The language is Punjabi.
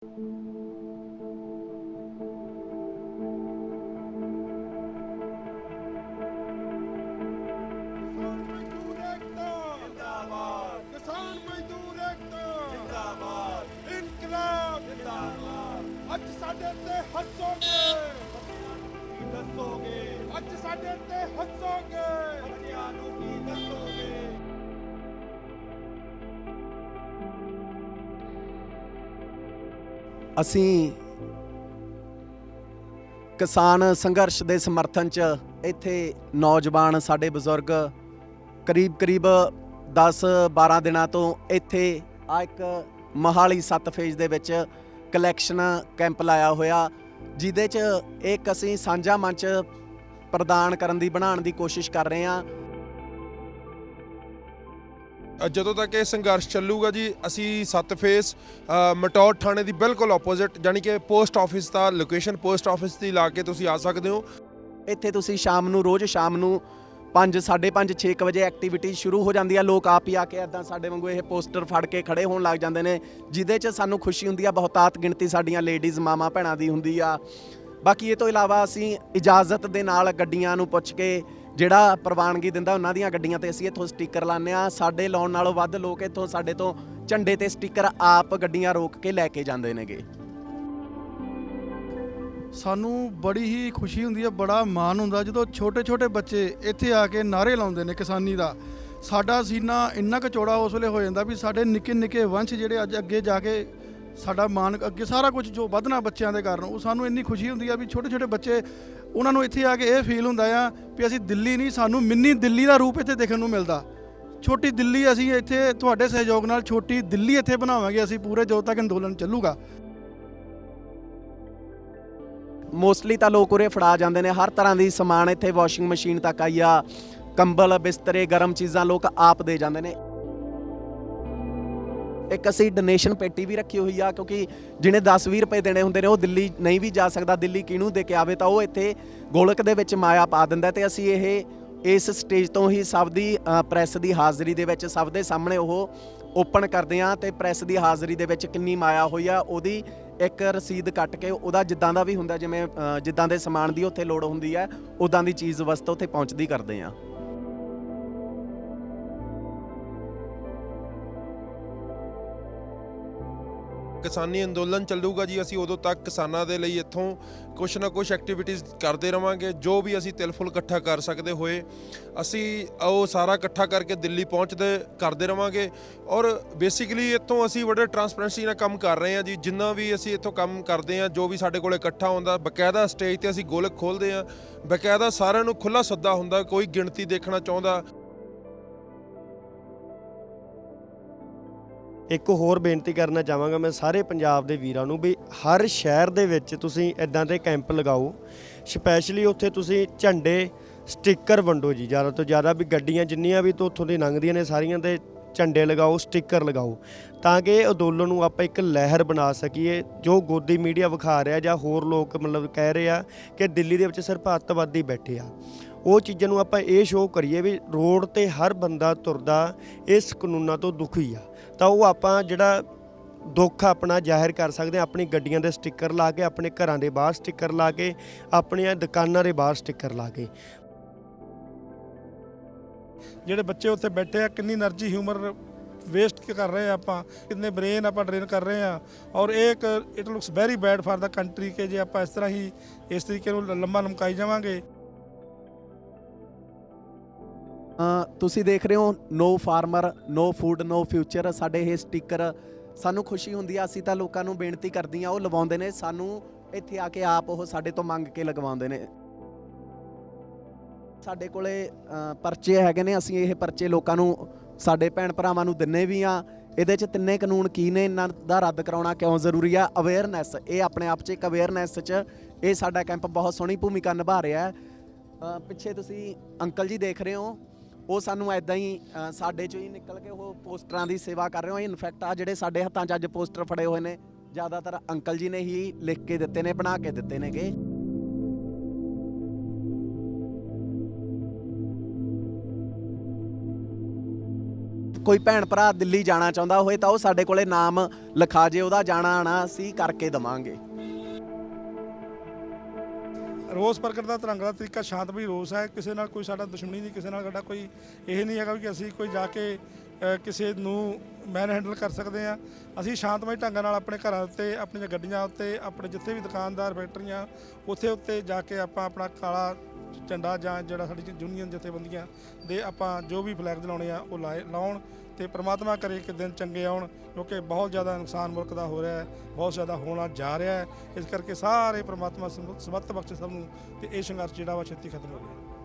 किसान मजदूर एकता जिंदाबाद इनकलाब जिंदाबाद ਅੱਜ ਸਾਡੇ ਤੇ ਹੱਸੋਗੇ ਦੱਸੋਗੇ ਅੱਜ ਸਾਡੇ ਤੇ ਹੱਸੋਗੇ ਬੱਚਿਆਂ ਨੂੰ ਕੀ ਦੱਸੋਗੇ ਅਸੀਂ ਕਿਸਾਨ ਸੰਘਰਸ਼ ਦੇ ਸਮਰਥਨ 'ਚ ਇੱਥੇ ਨੌਜਵਾਨ ਸਾਡੇ ਬਜ਼ੁਰਗ ਕਰੀਬ 10-12 ਦਿਨਾਂ ਤੋਂ ਇੱਥੇ ਆ ਇੱਕ ਮੋਹਾਲੀ 7 ਫੇਜ਼ ਦੇ ਵਿੱਚ ਕਲੈਕਸ਼ਨ ਕੈਂਪ ਲਾਇਆ ਹੋਇਆ, ਜਿਹਦੇ 'ਚ ਇੱਕ ਅਸੀਂ ਸਾਂਝਾ ਮੰਚ ਪ੍ਰਦਾਨ ਕਰਨ ਦੀ ਬਣਾਉਣ ਦੀ ਕੋਸ਼ਿਸ਼ ਕਰ ਰਹੇ ਹਾਂ। ਜਦੋਂ ਤੱਕ ਇਹ ਸੰਘਰਸ਼ ਚੱਲੂਗਾ ਜੀ, ਅਸੀਂ 7 ਫੇਸ ਮਟੌਰ ਥਾਣੇ ਦੀ ਬਿਲਕੁਲ ਆਪੋਜ਼ਿਟ, ਯਾਨੀ ਕਿ ਪੋਸਟ ਆਫਿਸ ਦਾ ਲੋਕੇਸ਼ਨ ਪੋਸਟ ਆਫਿਸ ਦੀ ਲਾ ਕੇ ਤੁਸੀਂ ਆ ਸਕਦੇ ਹੋ। ਇੱਥੇ ਤੁਸੀਂ ਰੋਜ਼ ਸ਼ਾਮ ਨੂੰ 5:30 6 ਵਜੇ ਐਕਟੀਵਿਟੀ ਸ਼ੁਰੂ ਹੋ ਜਾਂਦੀ ਆ। ਲੋਕ ਆਪ ਹੀ ਆ ਕੇ ਇੱਦਾਂ ਸਾਡੇ ਵਾਂਗੂ ਇਹ ਪੋਸਟਰ ਫੜ ਕੇ ਖੜੇ ਹੋਣ ਲੱਗ ਜਾਂਦੇ ਨੇ, ਜਿਹਦੇ 'ਚ ਸਾਨੂੰ ਖੁਸ਼ੀ ਹੁੰਦੀ ਆ। ਬਹੁਤਾਤ ਗਿਣਤੀ ਸਾਡੀਆਂ ਲੇਡੀਜ਼ ਮਾਵਾਂ ਭੈਣਾਂ ਦੀ ਹੁੰਦੀ ਆ। ਬਾਕੀ ਇਹ ਤੋਂ ਇਲਾਵਾ ਅਸੀਂ ਇਜਾਜ਼ਤ ਦੇ ਨਾਲ ਗੱਡੀਆਂ ਨੂੰ ਪੁੱਛ ਕੇ ਜਿਹੜਾ ਪ੍ਰਵਾਨਗੀ ਦਿੰਦਾ ਉਹਨਾਂ ਦੀਆਂ ਗੱਡੀਆਂ ਤੇ ਅਸੀਂ ਇੱਥੋਂ ਸਟicker ਲਾਉਂਦੇ ਆ। ਸਾਡੇ ਲਾਉਣ ਨਾਲੋਂ ਵੱਧ ਲੋਕ ਇੱਥੋਂ ਸਾਡੇ ਤੋਂ ਝੰਡੇ ਤੇ ਸਟicker ਆਪ ਗੱਡੀਆਂ ਰੋਕ ਕੇ ਲੈ ਕੇ ਜਾਂਦੇ ਨੇਗੇ। ਸਾਨੂੰ ਬੜੀ ਹੀ ਖੁਸ਼ੀ ਹੁੰਦੀ ਹੈ, ਬੜਾ ਮਾਣ ਹੁੰਦਾ ਜਦੋਂ ਛੋਟੇ ਬੱਚੇ ਇੱਥੇ ਆ ਕੇ ਨਾਅਰੇ ਲਾਉਂਦੇ ਨੇ ਕਿਸਾਨੀ ਦਾ। ਸਾਡਾ ਸੀਨਾ ਇੰਨਾ ਕੁ ਚੌੜਾ ਉਸ ਵੇਲੇ ਹੋ ਜਾਂਦਾ ਵੀ ਸਾਡੇ ਨਿੱਕੇ ਵੰਸ਼ ਜਿਹੜੇ ਅੱਜ ਅੱਗੇ ਜਾ ਕੇ ਸਾਡਾ ਮਾਣ ਅੱਗੇ ਸਾਰਾ ਕੁਝ ਜੋ ਵਧਣਾ ਬੱਚਿਆਂ ਦੇ ਕਾਰਨ, ਉਹ ਸਾਨੂੰ ਇੰਨੀ ਖੁਸ਼ੀ ਹੁੰਦੀ ਆ ਵੀ ਛੋਟੇ ਬੱਚੇ ਉਹਨਾਂ ਨੂੰ ਇੱਥੇ ਆ ਕੇ ਇਹ ਫੀਲ ਹੁੰਦਾ ਆ ਵੀ ਅਸੀਂ ਦਿੱਲੀ ਨਹੀਂ, ਸਾਨੂੰ ਮਿੰਨੀ ਦਿੱਲੀ ਦਾ ਰੂਪ ਇੱਥੇ ਦੇਖਣ ਨੂੰ ਮਿਲਦਾ। ਛੋਟੀ ਦਿੱਲੀ ਅਸੀਂ ਇੱਥੇ ਤੁਹਾਡੇ ਸਹਿਯੋਗ ਨਾਲ ਛੋਟੀ ਦਿੱਲੀ ਇੱਥੇ ਬਣਾਵਾਂਗੇ ਅਸੀਂ ਪੂਰੇ ਜਦੋਂ ਤੱਕ ਅੰਦੋਲਨ ਚੱਲੂਗਾ। ਮੋਸਟਲੀ ਤਾਂ ਲੋਕ ਉਰੇ ਫੜਾ ਜਾਂਦੇ ਨੇ, ਹਰ ਤਰ੍ਹਾਂ ਦੀ ਸਮਾਨ ਇੱਥੇ ਵਾਸ਼ਿੰਗ ਮਸ਼ੀਨ ਤੱਕ ਆਈ ਆ, ਕੰਬਲ ਬਿਸਤਰੇ ਗਰਮ ਚੀਜ਼ਾਂ ਲੋਕ ਆਪ ਦੇ ਜਾਂਦੇ ਨੇ। ਇੱਕ ਅਸੀਂ ਡੋਨੇਸ਼ਨ ਪੇਟੀ ਵੀ ਰੱਖੀ ਹੋਈ ਆ, ਕਿਉਂਕਿ ਜਿਹਨੇ 10-20 ਰੁਪਏ ਦੇਣੇ ਹੁੰਦੇ ਨੇ ਉਹ ਦਿੱਲੀ ਨਹੀਂ ਵੀ ਜਾ ਸਕਦਾ। ਦਿੱਲੀ ਕਿਹਨੂੰ ਦੇ ਕੇ ਆਵੇ ਤਾਂ ਉਹ ਇੱਥੇ ਗੋਲਕ ਦੇ ਵਿੱਚ ਮਾਇਆ ਪਾ ਦਿੰਦਾ। ਤੇ ਅਸੀਂ ਇਹ ਇਸ ਸਟੇਜ ਤੋਂ ਹੀ ਸਭ ਦੀ ਪ੍ਰੈਸ ਦੀ ਹਾਜ਼ਰੀ ਦੇ ਵਿੱਚ ਸਭ ਦੇ ਸਾਹਮਣੇ ਉਹ ਓਪਨ ਕਰਦੇ ਹਾਂ। ਤੇ ਪ੍ਰੈਸ ਦੀ ਹਾਜ਼ਰੀ ਦੇ ਵਿੱਚ ਕਿੰਨੀ ਮਾਇਆ ਹੋਈ ਆ ਉਹਦੀ ਇੱਕ ਰਸੀਦ ਕੱਟ ਕੇ ਉਹਦਾ ਜਿੱਦਾਂ ਦਾ ਵੀ ਹੁੰਦਾ, ਜਿਵੇਂ ਜਿੱਦਾਂ ਦੇ ਸਮਾਨ ਦੀ ਉੱਥੇ ਲੋੜ ਹੁੰਦੀ ਹੈ ਉੱਦਾਂ ਦੀ ਚੀਜ਼ ਵਸਤੂ ਉੱਥੇ ਪਹੁੰਚਦੀ ਕਰਦੇ ਹਾਂ। ਕਿਸਾਨੀ ਅੰਦੋਲਨ ਚੱਲੂਗਾ ਜੀ, ਅਸੀਂ ਉਦੋਂ ਤੱਕ ਕਿਸਾਨਾਂ ਦੇ ਲਈ ਇੱਥੋਂ ਕੁਛ ਨਾ ਕੁਛ ਐਕਟੀਵਿਟੀਜ਼ ਕਰਦੇ ਰਵਾਂਗੇ। ਜੋ ਵੀ ਅਸੀਂ ਤਿਲ ਫੁੱਲ ਇਕੱਠਾ ਕਰ ਸਕਦੇ ਹੋਏ ਅਸੀਂ ਉਹ ਸਾਰਾ ਇਕੱਠਾ ਕਰਕੇ ਦਿੱਲੀ ਕਰਦੇ ਰਵਾਂਗੇ। ਔਰ ਬੇਸਿਕਲੀ ਇੱਥੋਂ ਅਸੀਂ ਬੜੇ ਟਰਾਂਸਪੇਰੈਂਸੀ ਨਾਲ ਕੰਮ ਕਰ ਰਹੇ ਹਾਂ ਜੀ। ਜਿੰਨਾ ਵੀ ਅਸੀਂ ਇੱਥੋਂ ਕੰਮ ਕਰਦੇ ਹਾਂ, ਜੋ ਵੀ ਸਾਡੇ ਕੋਲ ਇਕੱਠਾ ਹੁੰਦਾ, ਬਕਾਇਦਾ ਸਟੇਜ ਤੇ ਅਸੀਂ ਗੋਲਕ ਖੋਲ੍ਹਦੇ ਹਾਂ, ਬਕਾਇਦਾ ਸਾਰਿਆਂ ਨੂੰ ਖੁੱਲ੍ਹਾ ਸੱਦਾ ਹੁੰਦਾ, ਕੋਈ ਗਿਣਤੀ ਦੇਖਣਾ ਚਾਹੁੰਦਾ। ਇੱਕ ਹੋਰ ਬੇਨਤੀ ਕਰਨਾ ਚਾਹਾਂਗਾ ਮੈਂ ਸਾਰੇ ਪੰਜਾਬ ਦੇ ਵੀਰਾਂ ਨੂੰ ਵੀ ਹਰ ਸ਼ਹਿਰ ਦੇ ਵਿੱਚ ਤੁਸੀਂ ਇੱਦਾਂ ਦੇ ਕੈਂਪ ਲਗਾਓ। ਸਪੈਸ਼ਲੀ ਉੱਥੇ ਤੁਸੀਂ ਝੰਡੇ ਸਟicker ਵੰਡੋ ਜੀ, ਜ਼ਿਆਦਾ ਤੋਂ ਜ਼ਿਆਦਾ ਵੀ ਗੱਡੀਆਂ ਜਿੰਨੀਆਂ ਵੀ ਤੋਂ ਉੱਥੋਂ ਦੀ ਲੰਘਦੀਆਂ ਨੇ ਸਾਰੀਆਂ ਦੇ ਝੰਡੇ ਲਗਾਓ, ਸਟicker ਲਗਾਓ, ਤਾਂ ਕਿ ਅੰਦੋਲਨ ਨੂੰ ਆਪਾਂ ਇੱਕ ਲਹਿਰ ਬਣਾ ਸਕੀਏ। ਜੋ ਗੋਦੀ ਮੀਡੀਆ ਵਿਖਾ ਰਿਹਾ ਜਾਂ ਹੋਰ ਲੋਕ ਕਹਿ ਰਹੇ ਆ ਕਿ ਦਿੱਲੀ ਦੇ ਵਿੱਚ ਸਿਰਫ ਅੱਤਵਾਦੀ ਬੈਠੇ ਆ, ਉਹ ਚੀਜ਼ਾਂ ਨੂੰ ਆਪਾਂ ਇਹ ਸ਼ੋਅ ਕਰੀਏ ਵੀ ਰੋਡ ਤੇ ਹਰ ਬੰਦਾ ਤੁਰਦਾ ਇਸ ਕਾਨੂੰਨਾਂ ਤੋਂ ਦੁਖੀ ਆ। ਤਾਂ ਉਹ ਆਪਾਂ ਜਿਹੜਾ ਦੁੱਖ ਆਪਣਾ ਜ਼ਾਹਿਰ ਕਰ ਸਕਦੇ ਹਾਂ ਆਪਣੀ ਗੱਡੀਆਂ ਦੇ ਸਟicker ਲਾ ਕੇ, ਆਪਣੇ ਘਰਾਂ ਦੇ ਬਾਹਰ ਸਟicker ਲਾ ਕੇ, ਆਪਣੀਆਂ ਦੁਕਾਨਾਂ ਦੇ ਬਾਹਰ ਸਟicker ਲਾ ਕੇ। ਜਿਹੜੇ ਬੱਚੇ ਉੱਥੇ ਬੈਠੇ ਆ ਕਿੰਨੀ એનર્ਜੀ ਹਿਊਮਰ ਵੇਸਟ ਕਰ ਰਹੇ ਆ, ਆਪਾਂ ਕਿੰਨੇ ਬ੍ਰੇਨ ਆਪਾਂ ਡਰੇਨ ਕਰ ਰਹੇ ਆ। ਔਰ it looks very bad for the country ਕਿ ਜੇ ਆਪਾਂ ਇਸ ਤਰ੍ਹਾਂ ਹੀ ਇਸ ਤਰੀਕੇ ਨੂੰ ਲੰਮਾ ਲਮਕਾਈ ਜਾਵਾਂਗੇ। ਤੁਸੀਂ ਦੇਖ ਰਹੇ ਹੋ ਨੋ ਫਾਰਮਰ ਨੋ ਫੂਡ ਨੋ ਫਿਊਚਰ। ਸਾਡੇ ਇਹ ਸਟicker ਸਾਨੂੰ ਖੁਸ਼ੀ ਹੁੰਦੀ ਆ। ਅਸੀਂ ਤਾਂ ਲੋਕਾਂ ਨੂੰ ਬੇਨਤੀ ਕਰਦੀਆਂ, ਉਹ ਲਵਾਉਂਦੇ ਨੇ, ਸਾਨੂੰ ਇੱਥੇ ਆ ਕੇ ਆਪ ਉਹ ਸਾਡੇ ਤੋਂ ਮੰਗ ਕੇ ਲਗਵਾਉਂਦੇ ਨੇ। ਸਾਡੇ ਕੋਲੇ ਪਰਚੇ ਹੈਗੇ ਨੇ, ਅਸੀਂ ਇਹ ਪਰਚੇ ਲੋਕਾਂ ਨੂੰ ਸਾਡੇ ਭੈਣ ਭਰਾਵਾਂ ਨੂੰ ਦਿੰਨੇ ਵੀ ਆ। ਇਹਦੇ 'ਚ ਤਿੰਨੇ ਕਾਨੂੰਨ ਕੀ ਨੇ, ਇਹਨਾਂ ਦਾ ਰੱਦ ਕਰਾਉਣਾ ਕਿਉਂ ਜ਼ਰੂਰੀ ਆ, ਅਵੇਅਰਨੈਸ, ਇਹ ਆਪਣੇ ਆਪ 'ਚ ਇੱਕ ਅਵੇਅਰਨੈਸ 'ਚ ਇਹ ਸਾਡਾ ਕੈਂਪ ਬਹੁਤ ਸੋਹਣੀ ਭੂਮਿਕਾ ਨਿਭਾ ਰਿਹਾ ਹੈ। ਪਿੱਛੇ ਤੁਸੀਂ ਅੰਕਲ ਜੀ ਦੇਖ ਰਹੇ ਹੋ, ਉਹ ਸਾਨੂੰ ਇੱਦਾਂ ਹੀ ਸਾਡੇ 'ਚੋਂ ਹੀ ਨਿਕਲ ਕੇ ਉਹ ਪੋਸਟਰਾਂ ਦੀ ਸੇਵਾ ਕਰ ਰਹੇ ਹੋ। ਇਨਫੈਕਟ ਆ ਜਿਹੜੇ ਸਾਡੇ ਹੱਥਾਂ 'ਚ ਅੱਜ ਪੋਸਟਰ ਫੜੇ ਹੋਏ ਨੇ, ਜ਼ਿਆਦਾਤਰ ਅੰਕਲ ਜੀ ਨੇ ਹੀ ਲਿਖ ਕੇ ਦਿੱਤੇ ਨੇ, ਬਣਾ ਕੇ ਦਿੱਤੇ ਨੇਗੇ। ਕੋਈ ਭੈਣ ਭਰਾ ਦਿੱਲੀ ਜਾਣਾ ਚਾਹੁੰਦਾ ਹੋਏ ਤਾਂ ਉਹ ਸਾਡੇ ਕੋਲੇ ਨਾਮ ਲਿਖਾ ਜੇ, ਉਹਦਾ ਜਾਣਾ ਆਣਾ ਅਸੀਂ ਕਰਕੇ ਦੇਵਾਂਗੇ। ਰੋਸ ਪ੍ਰਗਟ ਦਾ ਤਿਰੰਗਾ ਦਾ ਤਰੀਕਾ ਸ਼ਾਂਤਮਈ ਰੋਸ ਹੈ। ਕਿਸੇ ਨਾਲ ਕੋਈ ਸਾਡਾ ਦੁਸ਼ਮਣੀ ਨਹੀਂ, ਕਿਸੇ ਨਾਲ ਸਾਡਾ ਕੋਈ ਇਹ ਨਹੀਂ ਹੈਗਾ ਕਿ ਅਸੀਂ ਕੋਈ ਜਾ ਕੇ ਕਿਸੇ ਨੂੰ ਮੈਨ ਹੈਂਡਲ ਕਰ ਸਕਦੇ ਹਾਂ। ਅਸੀਂ ਸ਼ਾਂਤਮਈ ਢੰਗ ਨਾਲ ਆਪਣੇ ਘਰਾਂ ਉੱਤੇ, ਆਪਣੀਆਂ ਗੱਡੀਆਂ ਉੱਤੇ, ਆਪਣੇ ਜਿੱਥੇ ਵੀ ਦੁਕਾਨਦਾਰ, ਫੈਕਟਰੀਆਂ ਉੱਤੇ ਜਾ ਕੇ ਆਪਾਂ ਆਪਣਾ ਕਾਲਾ ਝੰਡਾ ਜਾਂ ਜਿਹੜਾ ਸਾਡੀ ਯੂਨੀਅਨ ਜਥੇਬੰਦੀਆਂ ਦੇ ਆਪਾਂ ਜੋ ਵੀ ਫਲੈਗ ਜਲਾਉਣੇ ਆ ਉਹ ਲਾਉਣ ਤੇ ਪ੍ਰਮਾਤਮਾ ਕਰੇ ਕਿ ਦਿਨ ਚੰਗੇ ਆਉਣ, ਕਿਉਂਕਿ ਬਹੁਤ ਜ਼ਿਆਦਾ ਨੁਕਸਾਨ ਮੁਲਕ ਦਾ ਹੋ ਰਿਹਾ ਹੈ, ਬਹੁਤ ਜ਼ਿਆਦਾ ਹੋਣਾ ਜਾ ਰਿਹਾ ਹੈ। ਇਸ ਕਰਕੇ ਸਾਰੇ ਪ੍ਰਮਾਤਮਾ ਸਮੱਤ ਬਖਸ਼ੇ ਸਭ ਨੂੰ ਤੇ ਇਹ ਸੰਘਰਸ਼ ਜਿਹੜਾ ਵਾ ਛੇਤੀ ਖਤਮ ਹੋ ਗਿਆ।